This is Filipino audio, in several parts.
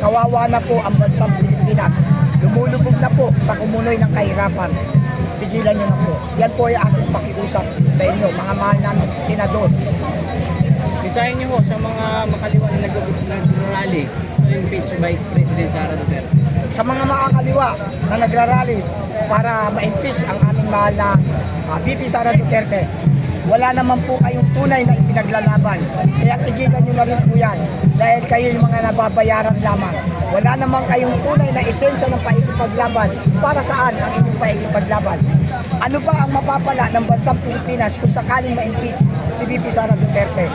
kawawa na po ang bansang Pilipinas. Lumulubog na po sa kumunoy ng kahirapan. Tigilan nyo na po. Yan po ay aking pakiusap sa inyo, mga mahal namin senador. Mensahe niyo ho sa mga makaliwa na nag-rally to impeach Vice President Sara Duterte. Sa mga makakaliwa na nagrarally para ma-impeach ang aming mahal na VP Sara Duterte, wala naman po kayong tunay na ipinaglalaban. Kaya tigilan nyo na rin po yan dahil kayo yung mga nababayaran lamang. Wala naman kayong tunay na esensya ng paikipaglaban. Para saan ang inyong paikipaglaban? Ano ba ang mapapala ng bansang Pilipinas kung sakaling ma-impeach si VP Sara Duterte?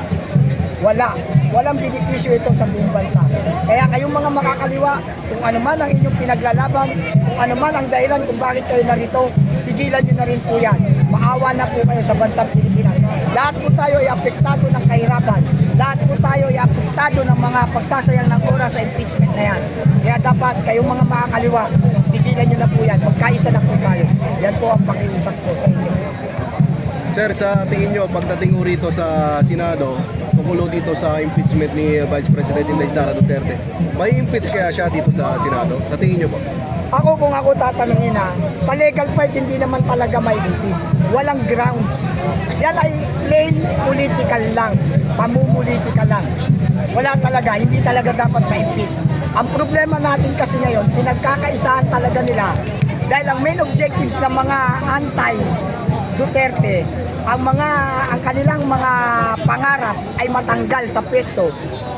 Wala. Walang benepisyo ito sa buong bansa. Kaya kayong mga makakaliwa, kung ano man ang inyong pinaglalaban, kung ano man ang dahilan kung bakit kayo narito, tigilan nyo na rin po yan. Maawa na po kayo sa bansang Pilipinas. Lahat po tayo ay apektado ng kahirapan. Lahat po tayo ay apektado ng mga pagsasayang ng oras sa impeachment na yan. Kaya dapat kayong mga makakaliwa, tigilan nyo na po yan. Magkaisa na po tayo. Yan po ang pakiusap ko sa inyo. Sir, sa tingin nyo, pagdating ho rito sa Senado, tungkol dito sa impeachment ni Vice President Inday Sara Duterte, may impeach kaya siya dito sa Senado? Sa tingin nyo po? Ako kung ako tatanungin sa legal fight hindi naman talaga may impeach. Walang grounds. Yan ay plain political lang. Pamumulitika lang. Wala talaga, hindi talaga dapat ma-impeach. Ang problema natin kasi ngayon, pinagkakaisahan talaga nila dahil ang main objectives ng mga anti-Duterte, ang kanilang mga pangarap ay matanggal sa pwesto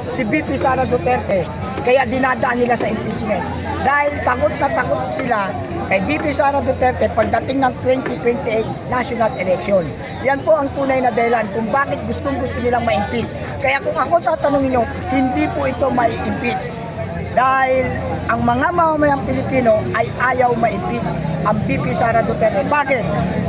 si VP Sara Duterte, kaya dinadaan nila sa impeachment. Dahil takot na takot sila kay VP Sara Duterte pagdating ng 2028 national election. Yan po ang tunay na dahilan kung bakit gusto nilang ma-impeach. Kaya kung ako tatanungin nyo, hindi po ito ma-impeach. Dahil ang mga mamamayang Pilipino ay ayaw ma-impeach ang VP Sara Duterte. Bakit?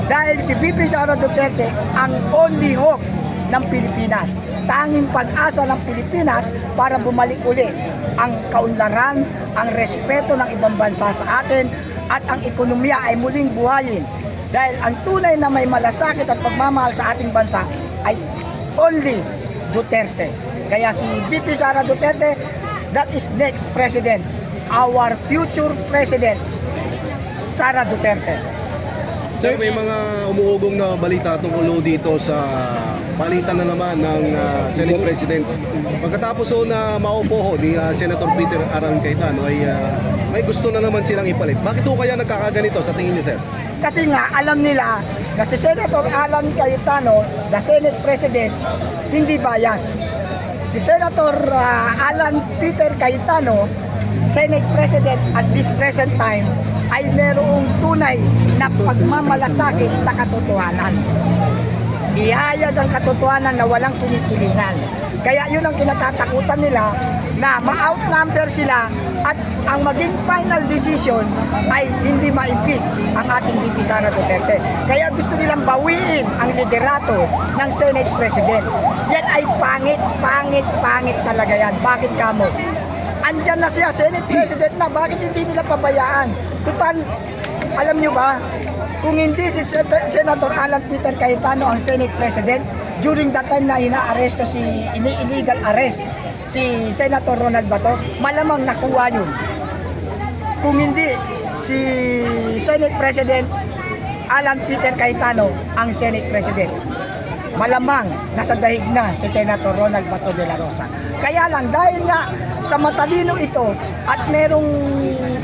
Dahil si VP Sara Duterte ang only hope ng Pilipinas. Tanging pag-asa ng Pilipinas para bumalik uli ang kaunlaran, ang respeto ng ibang bansa sa atin at ang ekonomiya ay muling buhayin. Dahil ang tunay na may malasakit at pagmamahal sa ating bansa ay only Duterte. Kaya si VP Sara Duterte, that is next president, our future president, Sara Duterte. Sir, may mga umuugong na balita tungkol dito sa palitan na naman ng Senate President. Pagkatapos na maupo ho ni Senator Peter Arang Cayetano ay may gusto na naman silang ipalit. Bakit ho kaya nagkakaganito sa tingin niyo, sir? Kasi nga alam nila na si Senator Alan Cayetano, the Senate President, hindi bias. Si Senator Alan Peter Cayetano, Senate President at this present time, ay merong tunay na pagmamalasakit sa katotohanan. Ihayag ang katotohanan na walang kinikilingan. Kaya yun ang kinatatakutan nila na ma-outnumber sila at ang maging final decision ay hindi ma-impeach ang ating VP Sara Duterte. Kaya gusto nilang bawiin ang liderato ng Senate President. Yan ay pangit talaga yan. Bakit kamo? Andyan na siya, Senate President na, bakit hindi nila pabayaan? Tutal, alam nyo ba, kung hindi si Senator Alan Peter Cayetano ang Senate President, during that time na ina-aresto illegal arrest si Senator Ronald Bato, malamang nakuha yun. Kung hindi si Senate President Alan Peter Cayetano ang Senate President, malamang nasa dahig na si Senator Ronald Bato de la Rosa. Kaya lang dahil nga sa matalino ito at merong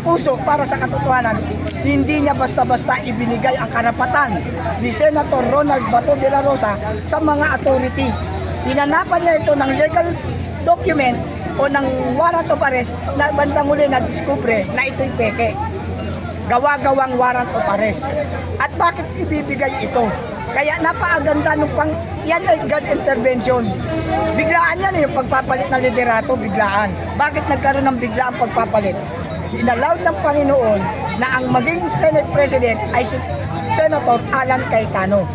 puso para sa katotohanan, hindi niya basta-basta ibinigay ang karapatan ni Senator Ronald Bato de la Rosa sa mga authority. Hinanapan niya ito ng legal document o ng warrant of arrest na bandang huli na diskubre na ito'y peke. Gawa-gawang warrant of arrest. At bakit ibibigay ito? Kaya napakaganda nung yan ay God intervention. Biglaan yan yung pagpapalit ng liderato, biglaan. Bakit nagkaroon ng biglaan pagpapalit? Inallowed ng Panginoon na ang maging Senate President ay si Senator Alan Cayetano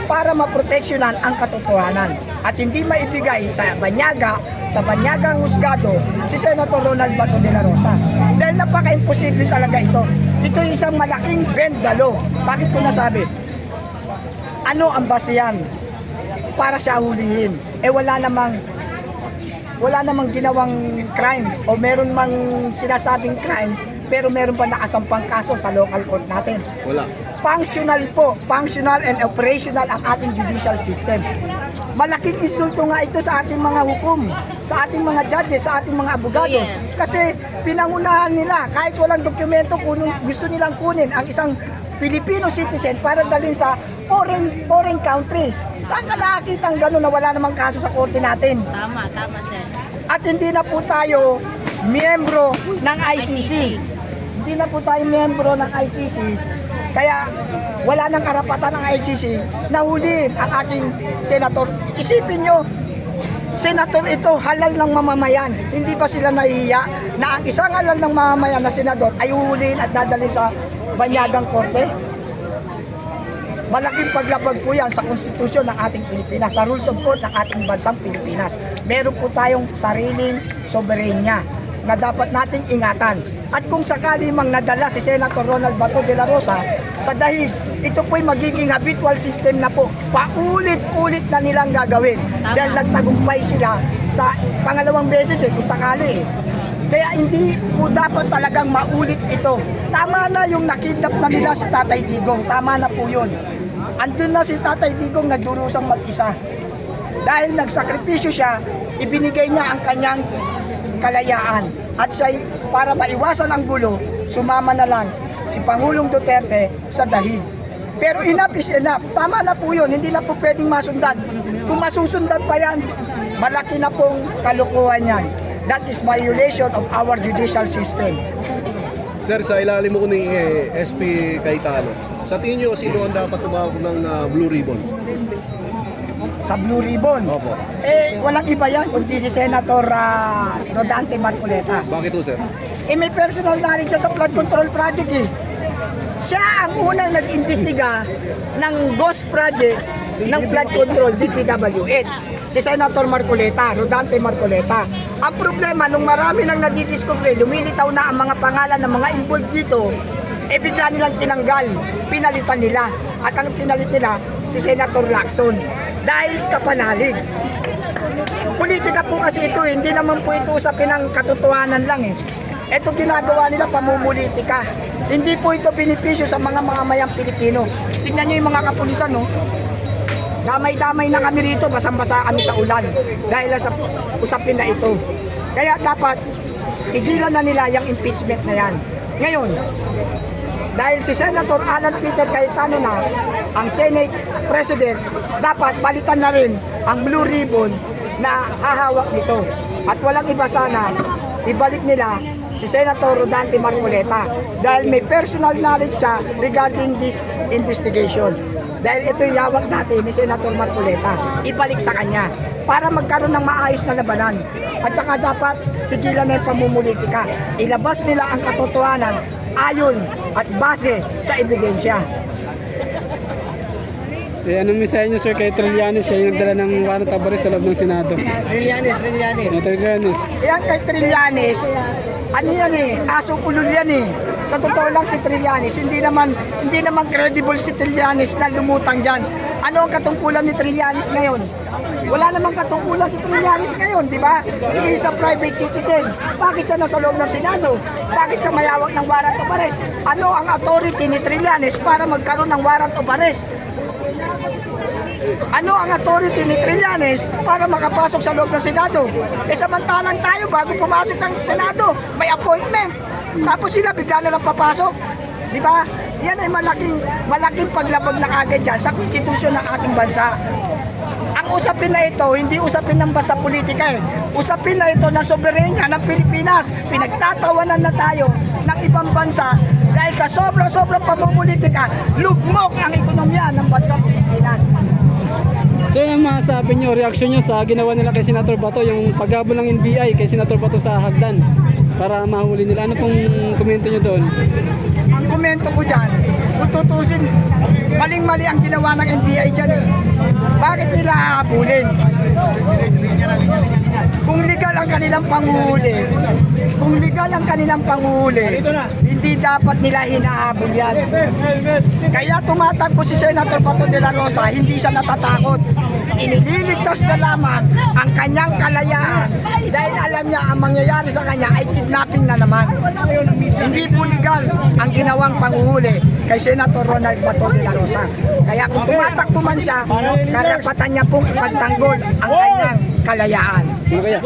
para maproteksyonan ang katotohanan at hindi maibigay sa banyagang husgado si Senator Ronald Bato de la Rosa. Dahil napaka-imposible talaga ito. Ito yung isang malaking bendalo. Bakit ko nasabi? Ano ang basehan para siya hulihin? Wala namang wala namang ginawang crimes o meron mang sinasabing crimes pero meron ba nakasampang kaso sa local court natin? Wala. Functional po, functional and operational ang ating judicial system. Malaking insulto nga ito sa ating mga hukom, sa ating mga judges, sa ating mga abogado. Kasi pinangunahan nila, kahit walang dokumento, gusto nilang kunin ang isang Filipino citizen para dalhin sa foreign country. Saan ka nakakita ang gano'n na wala namang kaso sa korte natin? Tama, sir. At hindi na po tayo miyembro ng ICC. Hindi na po tayo miyembro ng ICC. Kaya wala nang karapatan ng ICC na huliin ang ating senator. Isipin nyo, senator ito halal ng mamamayan. Hindi ba sila nahihiya na ang isang halal ng mamamayan na senador ay huhuliin at dadalhin sa banyagang korte? Malaking paglabag po yan sa konstitusyon ng ating Pilipinas, sa rules of court ng ating bansang Pilipinas. Meron po tayong sariling soberenya na dapat nating ingatan. At kung sakali mang nadala si Senator Ronald Bato de la Rosa sa dahig, ito po'y magiging habitual system na po. Paulit-ulit na nilang gagawin. Dahil nagtagumpay sila sa pangalawang beses kung sakali. Kaya hindi po dapat talagang maulit ito. Tama na yung nakidnap na nila si Tatay Digong. Tama na po yun. Andun na si Tatay Digong nagdurusang mag-isa. Dahil nagsakripisyo siya, ibinigay niya ang kanyang kalayaan. At siya, para maiwasan ang gulo, sumama na lang si Pangulong Duterte sa dahig. Pero enough is enough. Tama na po yun. Hindi na po pwedeng masundan. Kung masusundan pa yan, malaki na pong kalukuhan yan. That is violation of our judicial system. Sir, sa ilalim mo ni SP Cayetano, sa tingin nyo, sino ang dapat tumawag ng Blue Ribbon? Sa Blue Ribbon. Opo. Walang iba yan kundi si Senator Rodante Marcoleta. Bakit to, sir? May personal knowledge siya sa flood control project eh. Siya ang unang nag-imbestiga ng ghost project ng flood control DPWH. Si Senator Marcoleta, Rodante Marcoleta. Ang problema, nung marami nang nadidiscover, lumilitaw na ang mga pangalan ng mga involved dito, bigla nilang tinanggal, pinalitan nila. At ang pinalit nila, si Senator Lacson. Dahil kapanalig. Politika po kasi ito, hindi naman po ito usapin ng katotohanan lang eh. Ito ginagawa nila pamumulitika. Hindi po ito benepisyo sa mga mamamayang Pilipino. Tingnan nyo yung mga kapulisan, no? Damay-damay na kami rito, basang-basa kami sa ulan dahil sa usapin na ito. Kaya dapat tigilan na nila yung impeachment na yan. Ngayon, dahil si Senator Alan Peter Cayetano na ang Senate President, dapat palitan na rin ang Blue Ribbon na hahawak nito. At walang iba sana, ibalik nila si Senator Rodante Marcoleta dahil may personal knowledge siya regarding this investigation. Dahil ito yung hawak natin ni Senator Marcoleta, ibalik sa kanya para magkaroon ng maayos na labanan. At saka dapat tigilan na yung pamumulitika. Ilabas nila ang katotohanan ayon at base sa ebidensya. Anong mensahe niyo, sir, kay Trillanes? Siya yung nagdala ng warrant of arrest sa loob ng Senado. Trillanes. Trillanes. Yan kay Trillanes, ano yan eh, asong ulol yan eh. Sa totoo lang si Trillanes, hindi naman credible si Trillanes na lumutang dyan. Ano ang katungkulan ni Trillanes ngayon? Wala namang katungkulan si Trillanes ngayon, di ba? He is a private citizen. Bakit siya nasa loob ng Senado? Bakit siya mayawak ng warrant of arrest? Ano ang authority ni Trillanes para magkaroon ng warrant of arrest? Ano ang authority ni Trillanes para makapasok sa loob ng Senado? Samantalang tayo bago pumasok ng Senado, may appointment. Tapos sila bigla na lang papasok. Di ba? Yan ay malaking paglabag na agad dyan sa konstitusyon ng ating bansa. Ang usapin na ito, hindi usapin ng basta politika eh. Usapin na ito na soberenya ng Pilipinas. Pinagtatawanan na tayo ng ibang bansa dahil sa sobrang pamumulitika, lugmok ang ekonomiya ng bansang Pilipinas. So yung masasabi niyo, reaksyon niyo sa ginawa nila kay Senator Bato, yung paghabol ng NBI kay Senator Bato sa hagdan para mahuli nila. Ano pong komento niyo doon? Ang komento ko dyan, kung tutusin, maling-mali ang ginawa ng NBI dyan eh. Bakit nila hahabulin? Kung legal ang kanilang panghuli, hindi dapat nila hinahabol yan. Kaya tumatakbo si Senator Bato de la Rosa, hindi siya natatakot. inililigtas na lamang ang kanyang kalayaan dahil alam niya ang mangyayari sa kanya ay kidnapping na naman. Hindi po legal ang ginawang panguhuli kay Senator Ronald Bato de la Rosa. Kaya kung tumatakbo man siya, karapatan niya pong ipagtanggol ang kanyang kalayaan. Ano kaya?